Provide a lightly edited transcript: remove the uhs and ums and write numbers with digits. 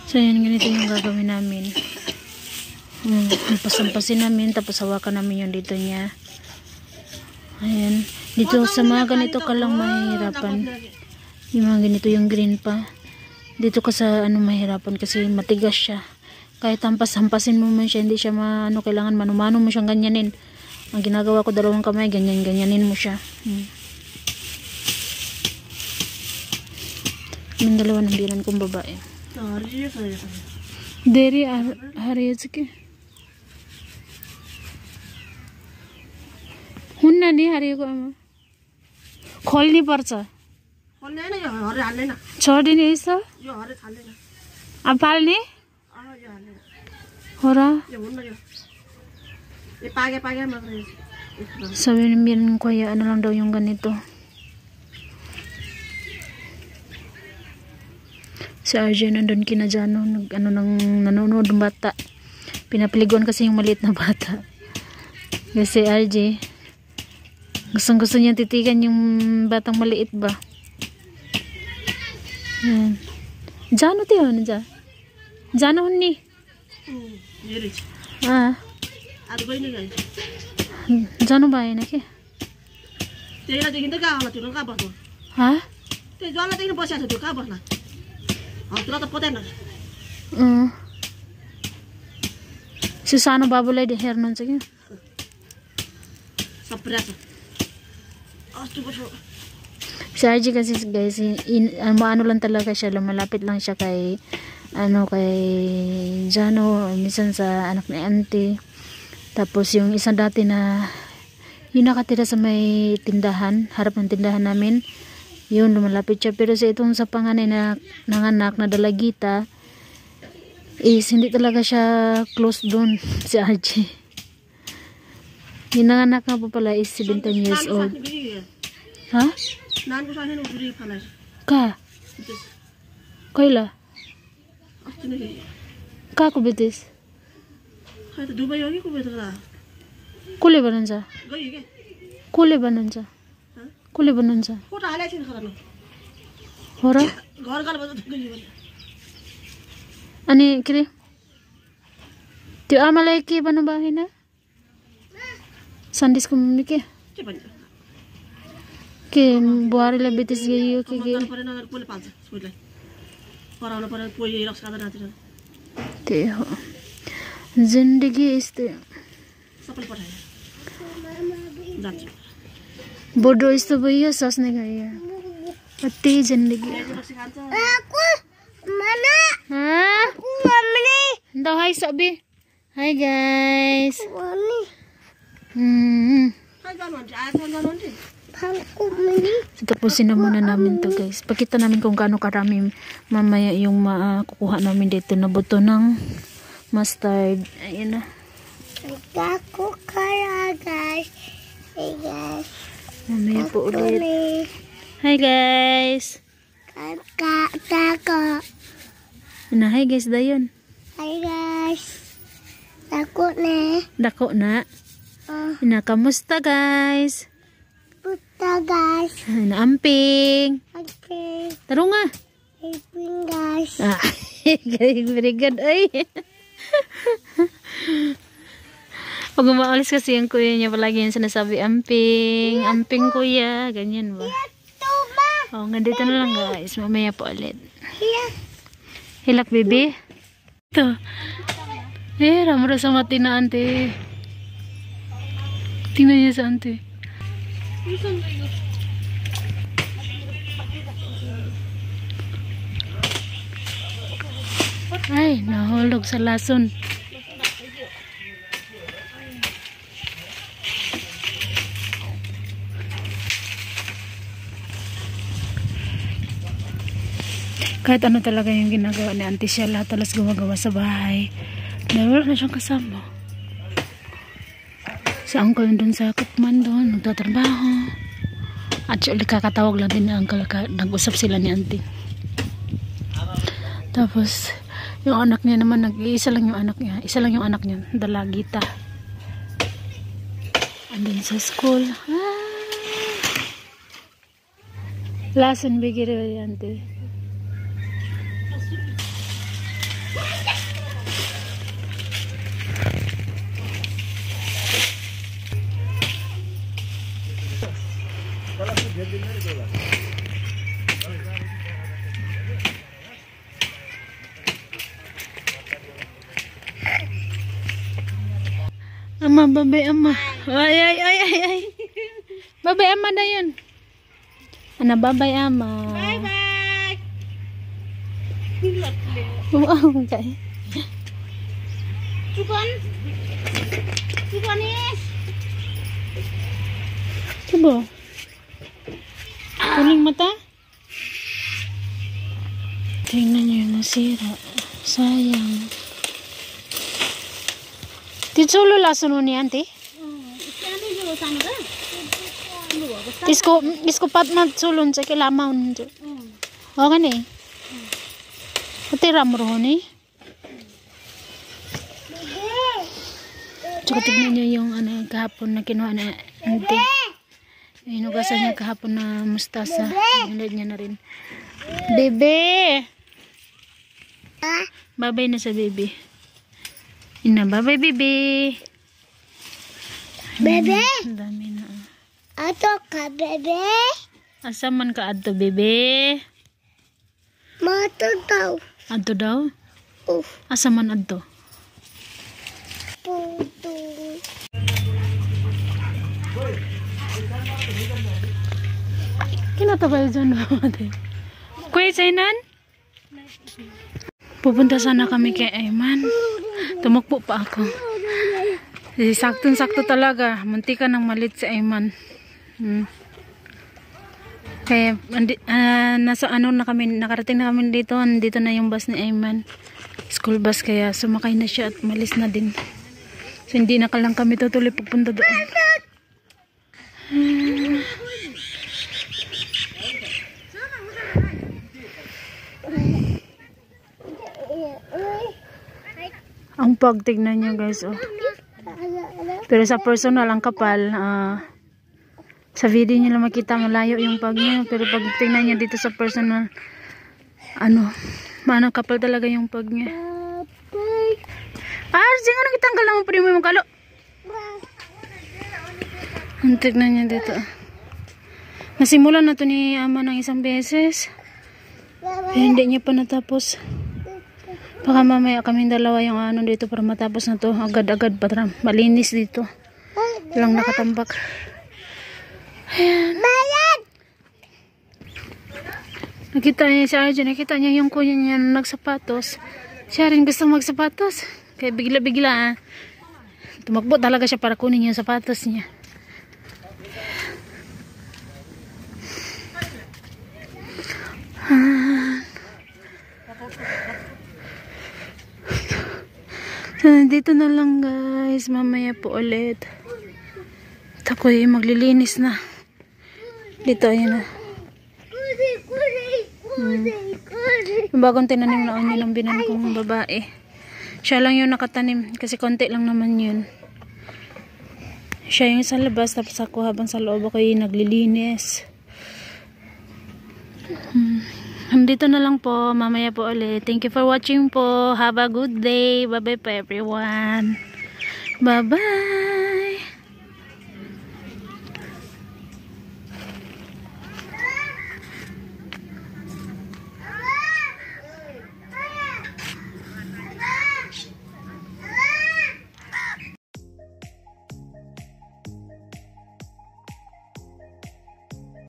So yan, ganito yung gagawin namin. Pasampasin namin, tapos hawakan namin yung dito niya. Ayan. Dito sa mga ganito ka lang mahihirapan. Yung mga ganito yung green pa. Dito ka sa mahirapan kasi matigas siya. Kahit hampasin mo man siya, hindi siya kailangan manumano mo siyang ganyanin. Ang ginagawa ko, dalawang kamay, ganyanin mo siya. Yung dalawa ng biran kong babae. Deri Haryatsuki. हुन्न नि हरेको आमा खोल्नी पर्छ छोडिने यसो अब पाल्ने हो र sabi ng biran ko ya lang daw yung ganito. Si RJ nandun kina Jano nanonood ng bata. Pinapaliguan kasi yung maliit na bata. Kasi RJ gusto niya titigan yung batang maliit ba. Yan. Jano tayo na dyan. Jano hunni. Jano ba yun aki? Ha? Susano babulay di hernon sige. Si RJ kasi guys, ano lang talaga siya, lumalapit lang siya kay Jano, minsan sa anak ni auntie. Tapos yung isang dati na yung nakatira sa may tindahan, harap ng tindahan namin, yun lumalapit siya. Pero sa itong sa panganay na nanganak na dalagita is hindi talaga siya close doon si RJ. Yung nanganak nga po pala is 17 years old. Ha? Ka? Kaila? Ka ko betis? Kule ba nandiyan? Kule ba nandiyan? Kule ba nandiyan? Hora? Ani kiri? Tiyo amalay ki ba na bahay na? Sandis ko mumiki. Ke buhari la betis gayo ke ge. Te ho. Zindagi iste. Bodo इस्तो भइयो सस्ने गयो अति जिन्दगी हाय सबै hi guys tapusin na muna namin to guys. Pakita namin kung gaano karami mamaya yung makukuha namin dito na buto ng mustard. Ayun na. Ako kaya guys. Hey guys. Mamaya po ulit. Hi guys. Kako. Na hi guys dayon. Hi guys. Dako na. Dako na. Na kamusta guys? Kamusta guys? Na amping. Amping. Taro nga. Amping guys. Very good ay. Pag umaalis kasi yung kuya niya palagi yung sinasabi amping, amping kuya, ganyan ba? Oh, nandito na lang guys, mamaya po ulit. Hilak baby. Ito. Ramro sa mati na ante. Tingnan niya sa ante. Ay, nahulog sa lason. Kahit ano talaga yung ginagawa ni Auntie siya, lahat talas gumagawa sa bahay. Dahil wala na siyang kasama. Si uncle dun sa Kutman doon, nagtatrabaho. At siya kakatawag lang din ni uncle, nag-usap sila ni Auntie. Tapos, yung anak niya naman, isa lang yung anak niya. Isa lang yung anak niya, dalagita. Andun sa school. Lason bigiri ba Auntie? Ama, babay ama. Ay, ay, ay, ay, ay. Babay ama na yun. Ana, babay ama. Bye-bye. Wow, okay. Sukan. Sukan ni. Coba. Kuning mata. Tingnan niyo yung nasira. Sayang. Titsolo laso nun ni auntie? Iskani dulu sana ka. Isko pat mat sulon sa kilamaw nito. O ka ni? Pati ramro ni? Tsaka tignan niyo yung ano, kahapon na kinuha na auntie. Inugasan niya kahapon na mustasa. Hinad niya na rin. Bebe! Babay na sa bebe. Ina, babay bebe. Bebe. Ang dami na. Ato ka bebe. Asa man ka adto bebe? Mato daw. Adto daw? Asa man adto? Puto. Kinatabay dyan natin. Kuya Zainan? Pupunta sana kami kay Ayman. Tumakbo pa ako. Saktong-sakto talaga. Munti ka nang malit si Ayman. Kaya nasa ano na kami, nakarating na kami dito. Nandito na yung bus ni Ayman. School bus, kaya sumakay na siya at malis na din. So hindi na lang kami tutuloy pupunta doon. Ang pagtignan niya guys, oh. Pero sa personal ang kapal, sa video niyo lang makita malayo yung pag niya, pero pag tingnan niya dito sa personal, ano kapal talaga yung pag niya. Sino nang kitanggal lang ang primo yung kalo? Ang tignan niya dito. Nasimulan na to ni ama ng isang beses. Pero hindi niya pa natapos. Baka mamaya kaming dalawa yung ano dito para matapos na to. Agad-agad pa. Malinis dito. Walang nakatambak. Ayan. Nakita niya si Arjun. Nakita niya yung kuya niya na nagsapatos. Siya rin gusto magsapatos. Kaya bigla-bigla tumakbo talaga siya para kunin yung sapatos niya. So, dito na lang guys. Mamaya po ulit. At ako'y maglilinis na. Dito, ayan na. Yung bagong tinanim na onion ang binan kong babae. Siya lang yung nakatanim. Kasi konti lang naman yun. Siya yung sa labas. Tapos ako habang sa loob ako'y naglilinis. Dito na lang po. Mamaya po ulit. Thank you for watching po. Have a good day. Bye bye po everyone. Bye bye.